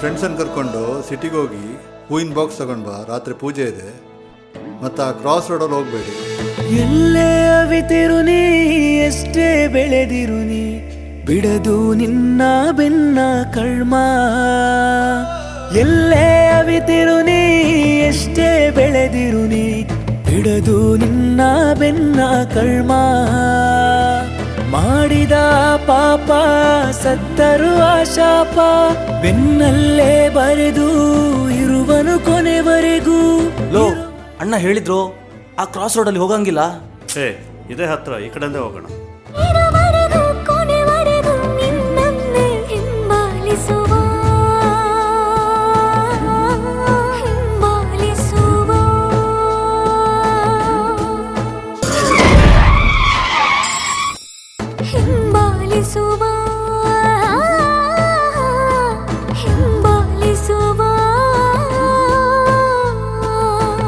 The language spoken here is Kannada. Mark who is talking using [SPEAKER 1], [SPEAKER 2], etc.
[SPEAKER 1] ಫ್ರೆಂಡ್ಸನ್ನು ಕರ್ಕೊಂಡು ಸಿಟಿಗೆ ಹೋಗಿ ಹೂವಿನ ಬಾಕ್ಸ್ ತಗೊಂಡು ಬಾ, ರಾತ್ರಿ ಪೂಜೆ ಇದೆ. ಮತ್ತು ಆ ಕ್ರಾಸ್ ರೋಡಲ್ಲಿ ಹೋಗಬೇಡಿ.
[SPEAKER 2] ಎಲ್ಲೇ ಅವಿತಿರು ನೀ, ಎಷ್ಟೇ ಬೆಳೆದಿರು ನೀ, ಬಿಡದು ನಿನ್ನ ಬೆನ್ನ ಕಳ್ಮ. ಎಲ್ಲೇ ಅವಿತಿರು ನೀ, ಎಷ್ಟೇ ಬೆಳೆದಿರು ನೀ, ಬಿಡದು ನಿನ್ನ ಬೆನ್ನ ಕಳ್ಮ. ಮಾಡಿದ ಪಾಪ ಸತ್ತರು ಆಶಾಪ, ಬೆನ್ನಲ್ಲೇ ಬರೆದು ಇರುವನು ಕೊನೆವರೆಗೂ.
[SPEAKER 3] ಲೋ ಅಣ್ಣ ಹೇಳಿದ್ರು ಆ ಕ್ರಾಸ್ ರೋಡಲ್ಲಿ ಹೋಗಂಗಿಲ್ಲ.
[SPEAKER 4] ಇದೇ ಹತ್ರ, ಈ ಕಡೆಯಿಂದ ಹೋಗೋಣ.
[SPEAKER 5] ಕೊನೆವರೆಗೂ ನಿನ್ನನ್ನೇ ಹಿಂಬಾಲಿಸುವ